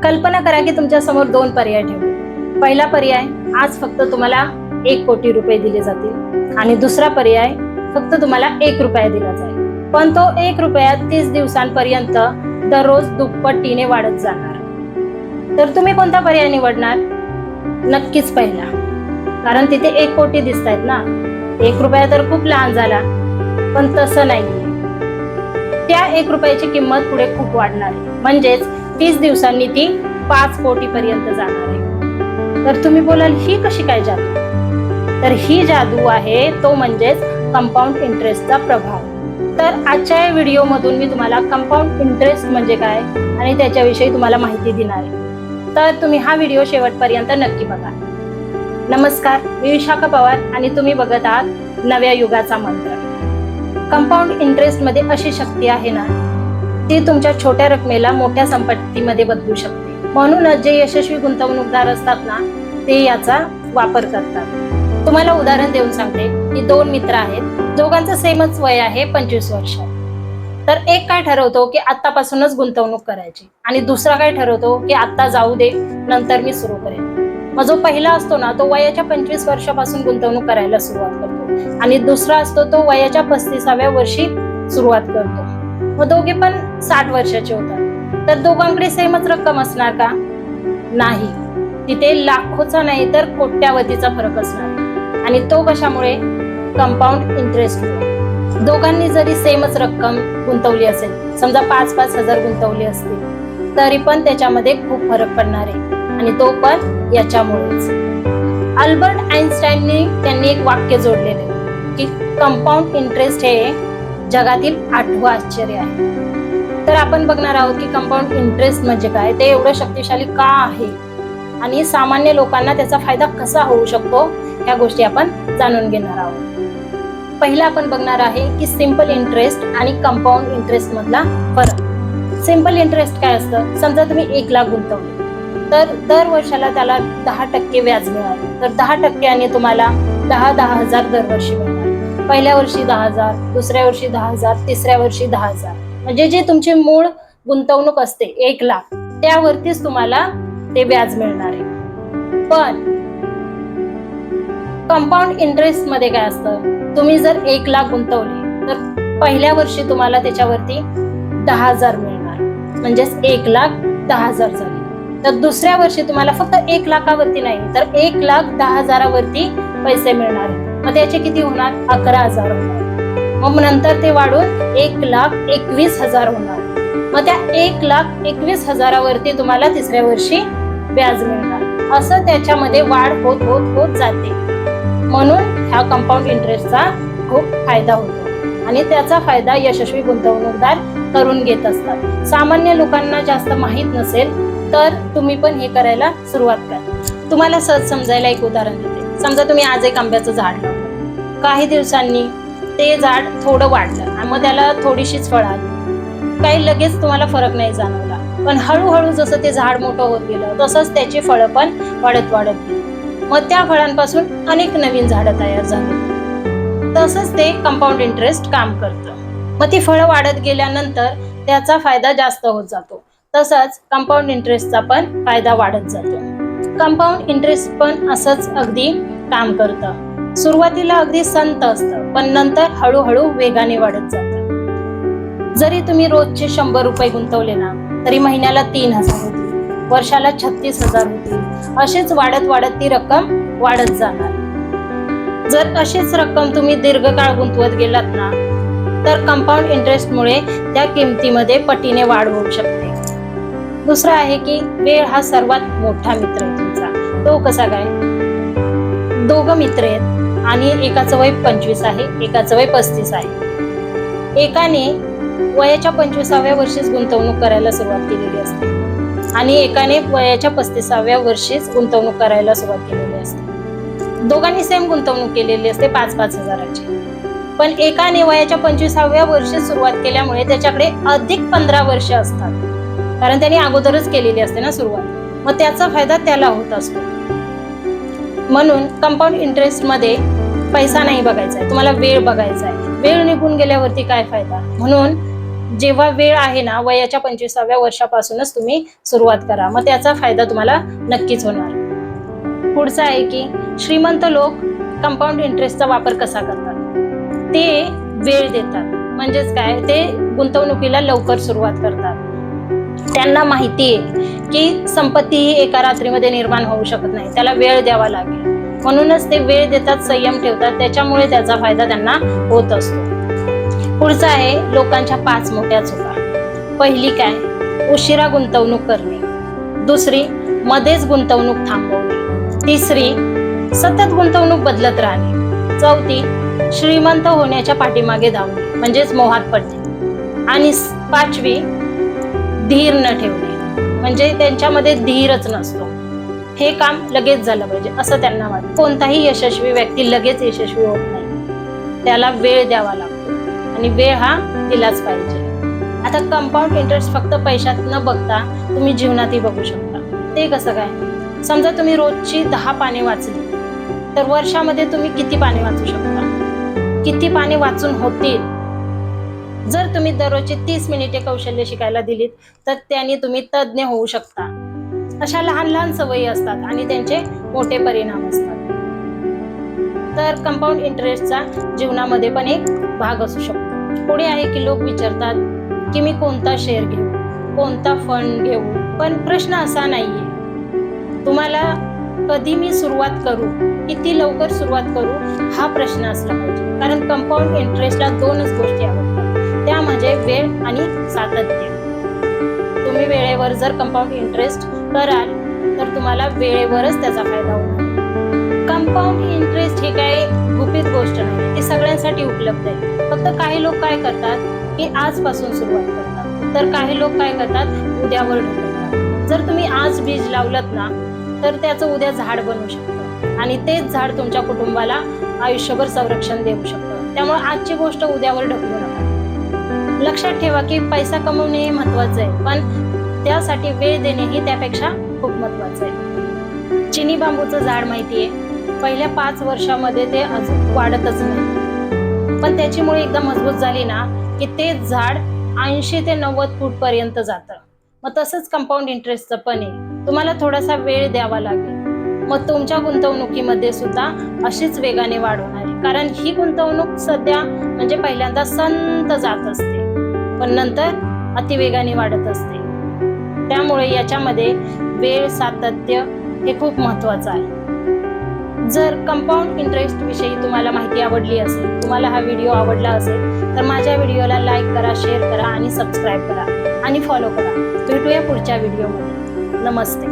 कल्पना करा की तुमच्या समोर दोन पर्याय ठेवले. पहिला पर्याय, आज फक्त तुम्हाला 1 कोटी रुपये दिले जातील आणि दुसरा पर्याय, फक्त तुम्हाला 1 रुपया दिला जाईल, पण तो 1 रुपया 30 दिवसांपर्यंत दररोज दुप्पटीने वाढत जाणार. तर तुम्ही कोणता पर्याय निवडणार? नक्कीच पहिला, कारण तिथे 1 कोटी दिसतायत ना. 1 रुपया तर खूप लहान झाला, पण तसं नाहीये. त्या 1 रुपयाची किंमत पुढे खूप वाढणार आहे, म्हणजेच 30 दिवसांनी ती 5 कोटी पर्यंत जाणार आहे. तर तुम्ही बोलाल, ही कशी काय जादू? तर ही जादू आहे तो म्हणजेच कंपाऊंड इंटरेस्टचा प्रभाव. तर आजच्या या व्हिडिओ मधून मी तुम्हाला कंपाऊंड इंटरेस्ट म्हणजे काय आणि त्याच्याविषयी तुम्हाला माहिती देणार आहे. तर तुम्ही हा व्हिडिओ शेवटपर्यंत नक्की बघा. नमस्कार, मी विशाखा पवार आणि तुम्ही बघत आहात नव्या युगाचा मंत्र. कंपाऊंड इंटरेस्ट मध्ये अशी शक्ती आहे ना, ती तुमच्या छोट्या रकमेला मोठ्या संपत्तीमध्ये बदलू शकते. म्हणूनच जे यशस्वी गुंतवणूकदार असतात ना, ते याचा वापर करतात. तुम्हाला उदाहरण देऊन सांगते की 2 मित्र आहेत, दोघांचं सेमच वय आहे 25 वर्ष. तर एक काय ठरवतो की आतापासूनच गुंतवणूक करायची आणि दुसरा काय ठरवतो की आता जाऊ दे, नंतर मी सुरू करेन. मग जो पहिला असतो ना, तो वयाच्या 25 वर्षापासून गुंतवणूक करायला सुरुवात करतो आणि दुसरा असतो तो वयाच्या 35व्या वर्षी सुरुवात करतो. मग दोघे पण 60 वर्षाचे होतात. तर दोघांकडे सेमच रक्कम असणार का? नाही, तिथे लाखोचा नाही तर कोट्यावधीचा फरक असणार. आणि तो कशामुळे? कंपाऊंड इंटरेस्टमुळे. दोघांनी जरी सेमच रक्कम गुंतवली असेल, समजा 5-5 हजार गुंतवली असतील, तरी पण त्याच्यामध्ये खूप फरक पडणार आहे आणि तो पण याच्यामुळेच. अल्बर्ट आइन्स्टाईननी त्यांनी एक वाक्य जोडलेले की कंपाऊंड इंटरेस्ट हे जगातील 8वं आश्चर्य आहे. तर आपण बघणार आहोत की कंपाऊंड इंटरेस्ट म्हणजे काय, ते एवढं शक्तिशाली का आहे आणि सामान्य लोकांना त्याचा फायदा कसा होऊ शकतो, ह्या गोष्टी आपण जाणून घेणार आहोत. पहिला आपण बघणार आहे की सिंपल इंटरेस्ट आणि कंपाऊंड इंटरेस्ट मधला फरक. सिंपल इंटरेस्ट काय असतं? समजा तुम्ही 1 लाख गुंतवले, तर दर वर्षाला त्याला 10% व्याज मिळाले, तर 10%ने तुम्हाला 10 हजार दरवर्षी मिळणार. पहिल्या वर्षी 10,000, दुसऱ्या वर्षी 10,000, तिसऱ्या वर्षी 10,000. म्हणजे जे तुमची मूळ गुंतवणूक असते 1 लाख, त्यावरतीच तुम्हाला ते व्याज मिळणार आहे. पण कंपाऊंड इंटरेस्ट मध्ये काय असतं? तुम्ही जर 1 लाख गुंतवले तर पहिल्या वर्षी तुम्हाला त्याच्यावरती 10,000 मिळणार, म्हणजेच 1,10,000 झाले. तर दुसऱ्या वर्षी तुम्हाला फक्त 1 लाखावरती नाही तर 1,10,000 वरती पैसे मिळणार. मग त्याचे किती होणार? 11,000 होणार. मग नंतर ते वाढून 1,21,000 होणार. मग त्या 1,21,000 वरती तुम्हाला तिसऱ्या वर्षी व्याज मिळणार. असं त्याच्यामध्ये वाढ होत होत होत जाते. म्हणून ह्या कंपाऊंड इंटरेस्टचा खूप फायदा होतो आणि त्याचा फायदा यशस्वी गुंतवणूकदार करून घेत असतात. सामान्य लोकांना जास्त माहित नसेल तर तुम्ही पण हे करायला सुरुवात करा. तुम्हाला सहज समजायला एक उदाहरण देते. समजा तुम्ही आज एक आंब्याचं झाड लावलं, काही दिवसांनी ते झाड थोडं वाढलं आणि मग त्याला थोडीशीच फळं आली. काही लगेच तुम्हाला फरक नाही जाणवला, पण हळूहळू जसं ते झाड मोठं होत गेलं तसंच त्याची फळं पण वाढत गेली. मग त्या फळांपासून अनेक नवीन झाडं तयार झाली. तसंच ते कंपाऊंड इंटरेस्ट काम करतं. मग ती फळं वाढत गेल्यानंतर त्याचा फायदा जास्त होत जातो. तसंच कंपाऊंड इंटरेस्टचा पण फायदा वाढत जातो. कंपाऊंड इंटरेस्ट पण असंच अगदी काम करतं. सुरुवातीला अगदी संत असतं, पण नंतर हळूहळू वेगाने वाढत जातं. जरी तुम्ही रोजचे 100 रुपये गुंतवले ना, तरी महिन्याला 3,000 होतील, वर्षाला 36,000 होतील. अशीच वाढत वाढत ती रक्कम वाढत जाणार. जर अशीच रक्कम तुम्ही दीर्घकाळ गुंतवत गेलात ना, तर कंपाऊंड इंटरेस्टमुळे त्या किमतीमध्ये पटीने वाढ होऊ शकते. दुसरं आहे की वेळ हा सर्वात मोठा मित्र आहे तुमचा. तो कसा काय? 2 मित्र आहेत आणि एकाचं वय 25 आहे, एकाचं वय 35 आहे. एकाने वयाच्या 25व्या वर्षीच गुंतवणूक करायला सुरुवात केलेली असते आणि एकाने वयाच्या 35व्या वर्षीच गुंतवणूक करायला सुरुवात केलेली असते. दोघांनी सेम गुंतवणूक केलेली असते 5-5 हजाराची. पण एकाने वयाच्या 25व्या वर्षी सुरुवात केल्यामुळे त्याच्याकडे अधिक 15 वर्ष असतात, कारण त्यांनी अगोदरच केलेली असते ना सुरुवात. मग त्याचा फायदा त्याला होत असतो. म्हणून कंपाऊंड इंटरेस्ट मध्ये पैसा नाही बघायचा आहे, तुम्हाला वेळ बघायचा आहे. वेळ निघून गेल्यावरती काय फायदा? म्हणून जेव्हा वेळ आहे ना, वयाच्या 25व्या वर्षापासूनच तुम्ही सुरुवात करा, मग त्याचा फायदा तुम्हाला नक्कीच होणार. पुढचं आहे की श्रीमंत लोक कंपाऊंड इंटरेस्टचा वापर कसा करतात. ते वेळ देतात, म्हणजेच काय, ते गुंतवणुकीला लवकर सुरुवात करतात. त्यांना माहिती आहे की संपत्ती ही एका रात्रीमध्ये निर्माण होऊ शकत नाही, त्याला वेळ द्यावा लागेल. म्हणूनच ते वेळ देतात, संयम ठेवतात, त्याच्यामुळे त्याचा फायदा त्यांना होत असतो. पुढचं आहे लोकांच्या 5 मोठ्या चुका. पहिली काय, उशिरा गुंतवणूक करणे. दुसरी, मध्येच गुंतवणूक थांबवणे. तिसरी, सतत गुंतवणूक बदलत राहणे. चौथी, श्रीमंत होण्याच्या पाठीमागे धावणे, म्हणजेच मोहात पडणे. आणि 5वी, धीर न ठेवणे, म्हणजे त्यांच्यामध्ये धीरच नसतो. हे काम लगेच झालं पाहिजे असं त्यांना वाटतं. कोणताही यशस्वी व्यक्ती लगेच यशस्वी होत नाही, त्याला वेळ द्यावा लागतो आणि वेळ हा दिलाच पाहिजे. आता कंपाऊंड इंटरेस्ट फक्त पैशात न बघता तुम्ही जीवनातही बघू शकता. ते कसं काय, समजा तुम्ही रोजची 10 पाने वाचली तर वर्षामध्ये तुम्ही किती पाने वाचू शकता, किती पाने वाचून होतील. जर तुम्ही दररोजची 30 मिनिटे कौशल्य शिकायला दिलीत तर त्याने तुम्ही तज्ञ होऊ शकता. अशा लहान लहान सवयी असतात आणि त्यांचे मोठे परिणाम असतात. तर कंपाऊंड इंटरेस्टचा जीवनामध्ये पण एक भाग असू शकतो. पुढे आहे की लोक विचारतात की मी कोणता शेअर घेऊ, कोणता फंड घेऊ. पण प्रश्न असा नाहीये तुम्हाला कधी मी सुरुवात करू, किती लवकर सुरुवात करू, हा प्रश्न असला पाहिजे. कारण कंपाऊंड इंटरेस्टला 2च गोष्टी आवडतात, त्या म्हणजे वेळ आणि सातत्य. तुम्ही वेळेवर जर कंपाऊंड इंटरेस्ट कराल तर तुम्हाला वेळेवरच त्याचा फायदा होणार. कंपाऊंड इंटरेस्ट ही काही गुपित गोष्ट नाही, ती सगळ्यांसाठी उपलब्ध आहे. फक्त काही लोक काय करतात की आजपासून सुरुवात करतात, तर काही लोक काय करतात उद्यावर ढकलतात. जर तुम्ही आज बीज लावलत ना तर त्याचं उद्या झाड बनू शकतं आणि तेच झाड तुमच्या कुटुंबाला आयुष्यभर संरक्षण देऊ शकतं. त्यामुळे आजची गोष्ट उद्यावर ढकलू नका. लक्षात ठेवा की पैसा कमवणे हे महत्वाचं आहे, पण त्यासाठी वेळ देणे ही त्यापेक्षा खूप महत्वाचं आहे. चिनी बांबूचं झाड माहितीये, पहिल्या 5 वर्षामध्ये ते अजून वाढतच नाही, पण त्याची मुळे एकदा मजबूत झाली ना की ते झाड 80 ते 90 फूट पर्यंत जातं. मग तसंच कंपाऊंड इंटरेस्टचं पण आहे, तुम्हाला थोडासा वेळ द्यावा लागेल. मग तुमच्या गुंतवणुकीमध्ये सुद्धा अशीच वेगाने वाढ होणार आहे. कारण ही गुंतवणूक सध्या म्हणजे पहिल्यांदा संत जात असते, पण नंतर अतिवेगाने वाढत असते. त्यामुळे याच्यामध्ये वेळ, सातत्य हे खूप महत्वाचं आहे. जर कंपाऊंड इंटरेस्ट विषयी तुम्हाला माहिती आवडली असेल, तुम्हाला हा व्हिडिओ आवडला असेल तर माझ्या व्हिडिओला लाईक करा, शेअर करा आणि सबस्क्राईब करा आणि फॉलो करा. भेटूया पुढच्या व्हिडिओमध्ये. नमस्ते.